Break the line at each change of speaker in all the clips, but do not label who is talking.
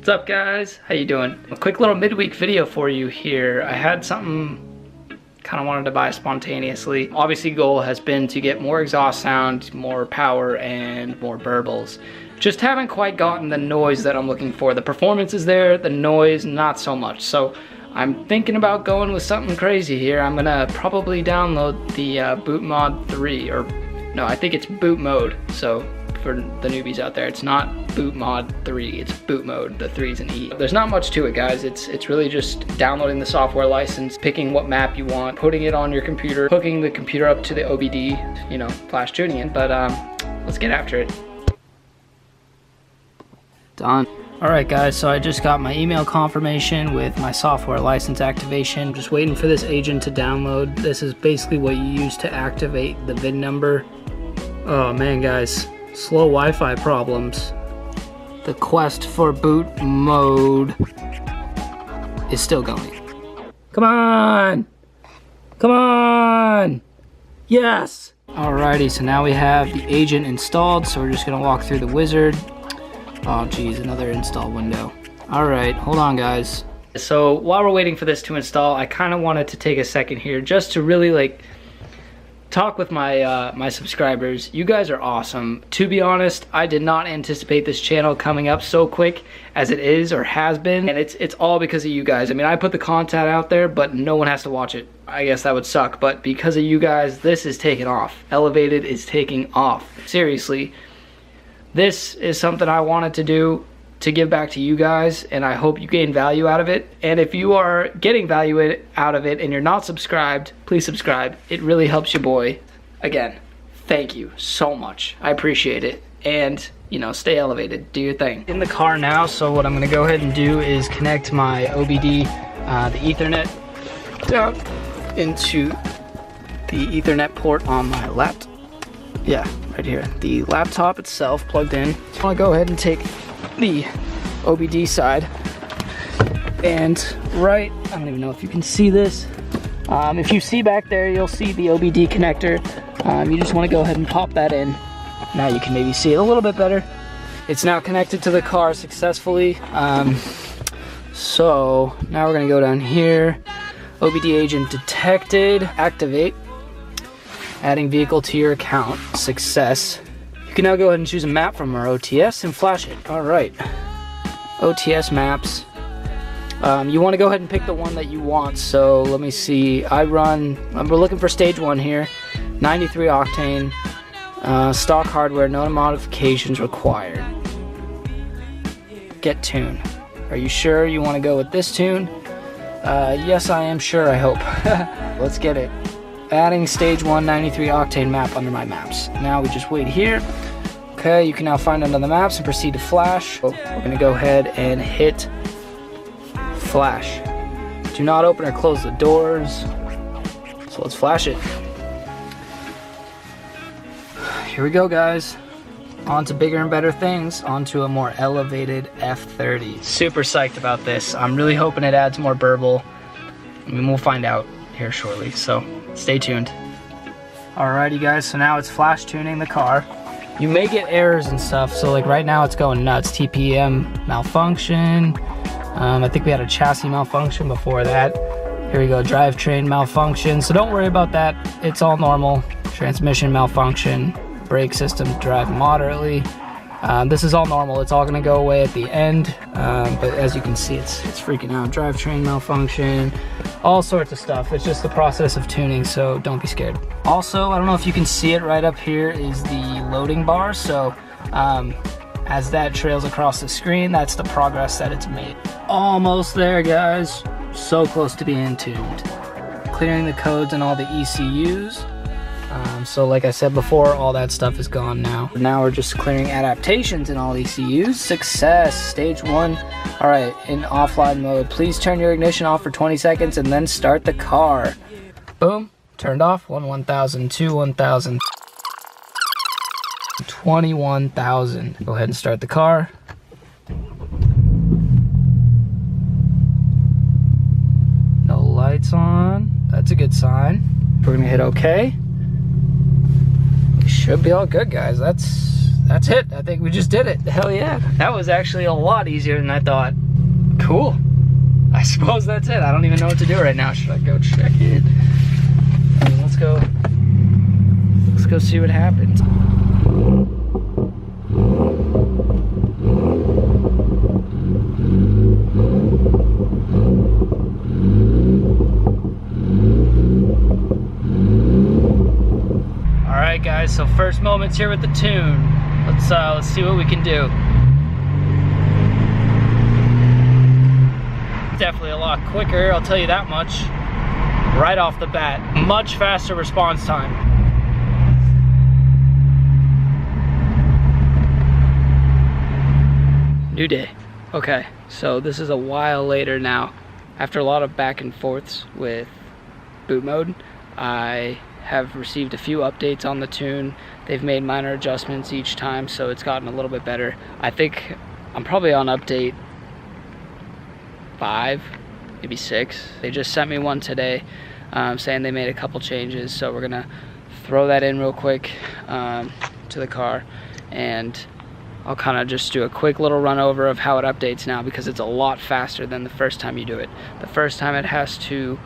What's up, guys? How you doing? A quick little midweek video for you here. I had something kind of wanted to buy spontaneously. Obviously, goal has been to get more exhaust sound, more power, and more burbles. Just haven't quite gotten the noise that I'm looking for. The performance is there, the noise not so much. So I'm thinking about going with something crazy here. I'm gonna probably download the BOOTMOD3, or no, I think it's boot mode. So for the newbies out there, it's not BOOTMOD3, it's boot mode. The 3's an E. There's not much to it, guys. It's really just downloading the software license, picking what map you want, putting it on your computer, hooking the computer up to the OBD, you know, flash tuning it. But let's get after it. Done. Alright guys, so I just got my email confirmation with my software license activation. Just waiting for this agent to download. This is basically what you use to activate the VIN number. Oh man, guys. Slow Wi-Fi problems. The quest for boot mode is still going. Come on! Come on! Yes! Alrighty, so now we have the agent installed, so we're just gonna walk through the wizard. Oh geez, another install window. Alright, hold on guys. So while we're waiting for this to install, I kind of wanted to take a second here just to really talk with my my subscribers. You guys are awesome. To be honest, I did not anticipate this channel coming up so quick as it is or has been, and it's all because of you guys. I mean, I put the content out there, but no one has to watch it. I guess that would suck, but because of you guys, this is taking off. Elevated is taking off. Seriously, this is something I wanted to do to give back to you guys, and I hope you gain value out of it. And if you are getting value out of it and you're not subscribed, please subscribe. It really helps your boy. Again, thank you so much. I appreciate it. And, you know, stay elevated. Do your thing. In the car now, so what I'm gonna go ahead and do is connect my OBD, the Ethernet, down into the Ethernet port on my laptop. Yeah, right here. The laptop itself plugged in. I wanna go ahead and take the OBD side, and I don't even know if you can see this. If you see back there, you'll see the OBD connector. You just want to go ahead and pop that in. Now you can maybe see it a little bit better. It's now connected to the car successfully. So now we're gonna go down here. OBD agent detected. Activate. Adding vehicle to your account. Success. You can now go ahead and choose a map from our OTS and flash it. All right, OTS maps. You want to go ahead and pick the one that you want. So let me see. We're looking for stage 1 here. 93 octane, stock hardware, no modifications required. Get tune. Are you sure you want to go with this tune? Yes, I am sure, I hope. Let's get it. Adding stage 1 93 octane map under my maps. Now we just wait here. Okay, you can now find another maps and proceed to flash. We're gonna go ahead and hit flash. Do not open or close the doors. So let's flash it. Here we go, guys. On to bigger and better things. On to a more elevated F30. Super psyched about this. I'm really hoping it adds more burble. I mean, we'll find out here shortly, so stay tuned. Alrighty guys, so now it's flash tuning the car. You may get errors and stuff, so like right now it's going nuts. TPM malfunction. I think we had a chassis malfunction before that. Here we go, drivetrain malfunction. So don't worry about that, it's all normal. Transmission malfunction, brake system drive moderately. This is all normal, it's all gonna go away at the end. But as you can see, it's freaking out. Drivetrain malfunction, all sorts of stuff. It's just the process of tuning, so don't be scared. Also, I don't know if you can see it, right up here is the loading bar. So as that trails across the screen, that's the progress that it's made. Almost there, guys. So close to being tuned. Clearing the codes and all the ECUs. So like I said before, all that stuff is gone now. Now we're just clearing adaptations in all ECUs. Success, stage 1. All right, in offline mode, please turn your ignition off for 20 seconds and then start the car. Boom, turned off. 1,000, 2, 1,000, 21,000. Go ahead and start the car. No lights on, that's a good sign. We're gonna hit OK. Should be all good, guys. That's that's it. I think we just did it. Hell yeah. That was actually a lot easier than I thought. Cool. I suppose that's it. I don't even know what to do right now. Should I go check it? I mean, let's go see what happens. Alright guys, so first moments here with the tune. Let's see what we can do. Definitely a lot quicker, I'll tell you that much. Right off the bat. Much faster response time. New day. Okay, so this is a while later now. After a lot of back and forths with boot mode, I have received a few updates on the tune. They've made minor adjustments each time, so it's gotten a little bit better. I think I'm probably on update 5, maybe 6. They just sent me one today saying they made a couple changes, so we're gonna throw that in real quick to the car, and I'll kind of just do a quick little run over of how it updates now, because it's a lot faster than the first time you do it. The first time it has to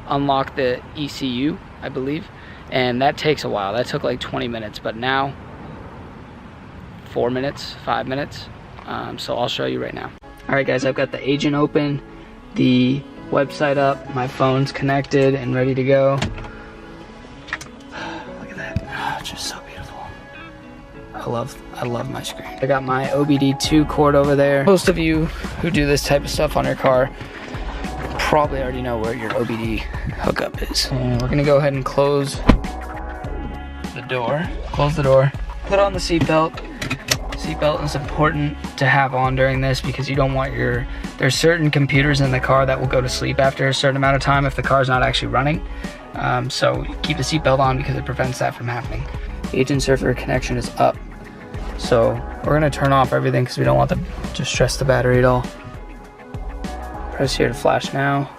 unlock the ECU, I believe, and that takes a while. That took like 20 minutes, but now 4 minutes, 5 minutes. So I'll show you right now. All right guys, I've got the agent open, the website up, my phone's connected and ready to go. Look at that, oh, just so beautiful. I love my screen. I got my OBD2 cord over there. Most of you who do this type of stuff on your car probably already know where your OBD hookup is. And we're gonna go ahead and close the door. Close the door. Put on the seatbelt. Seatbelt is important to have on during this, because you don't want there's certain computers in the car that will go to sleep after a certain amount of time if the car's not actually running. So keep the seatbelt on because it prevents that from happening. Agent server connection is up. So we're gonna turn off everything because we don't want to stress the battery at all. Press here to flash now.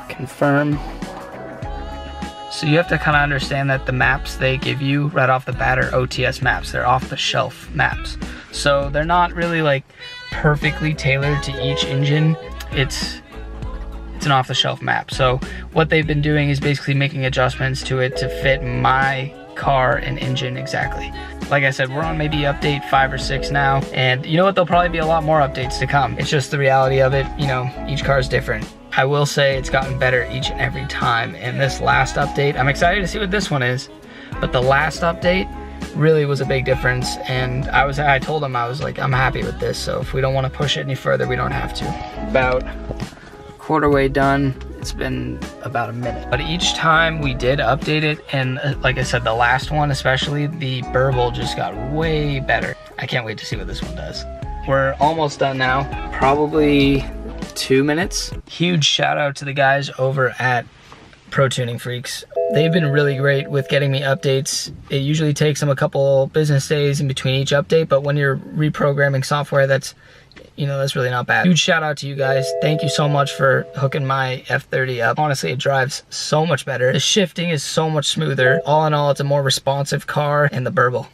Confirm. So you have to kind of understand that the maps they give you right off the bat are OTS maps. They're off the shelf maps. So they're not really like perfectly tailored to each engine. It's an off the shelf map. So what they've been doing is basically making adjustments to it to fit my car and engine exactly. Like I said, we're on maybe update 5 or 6 now, and you know what, there'll probably be a lot more updates to come. It's just the reality of it, you know, each car is different. I will say it's gotten better each and every time, and this last update, I'm excited to see what this one is, but the last update really was a big difference, and I told him, I was like, I'm happy with this, so if we don't want to push it any further, we don't have to. About quarter way done. It's been about a minute. But each time we did update it, and like I said, the last one especially, the burble just got way better. I can't wait to see what this one does. We're almost done now, probably 2 minutes. Huge shout out to the guys over at Pro Tuning Freaks. They've been really great with getting me updates. It usually takes them a couple business days in between each update, but when you're reprogramming software, that's really not bad. Huge shout out to you guys. Thank you so much for hooking my F30 up. Honestly, it drives so much better. The shifting is so much smoother. All in all, it's a more responsive car, and the burble.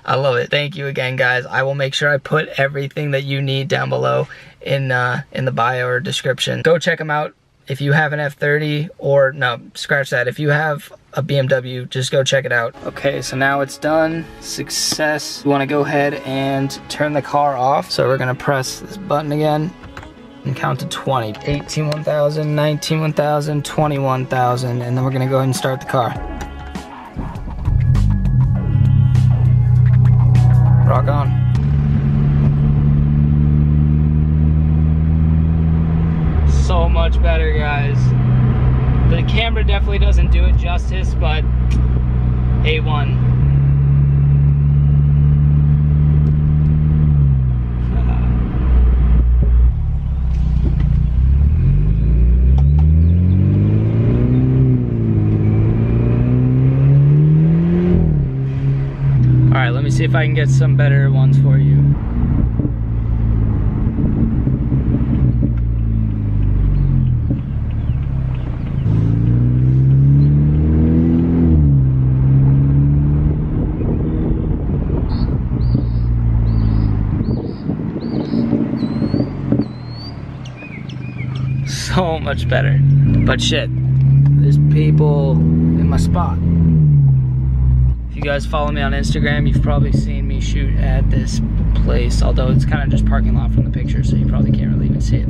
I love it. Thank you again, guys. I will make sure I put everything that you need down below in the bio or description. Go check them out. If you have an F30, or no, scratch that. If you have a BMW, just go check it out. Okay, so now it's done. Success. You want to go ahead and turn the car off. So we're gonna press this button again and count to 20. 18, 1,000, 19, 1,000, 21,000, and then we're gonna go ahead and start the car. Rock on. So much better, guys. The camera definitely doesn't do it justice, but A1. All right, let me see if I can get some better ones for you. so much better. But shit, there's people in my spot. If you guys follow me on Instagram, you've probably seen me shoot at this place, although it's kind of just parking lot from the picture, so you probably can't really even see it.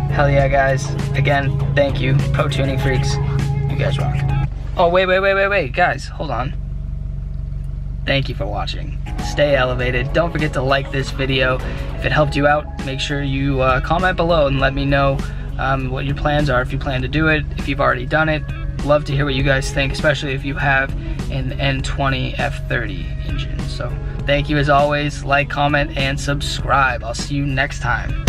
Hell yeah, guys. Again, thank you, Pro Tuning Freaks. You guys rock. Oh, wait, guys, hold on. Thank you for watching. Stay elevated. Don't forget to like this video. If it helped you out, make sure you comment below and let me know what your plans are, if you plan to do it, if you've already done it. Love to hear what you guys think, especially if you have an N20 F30 engine. So thank you as always. Like, comment, and subscribe. I'll see you next time.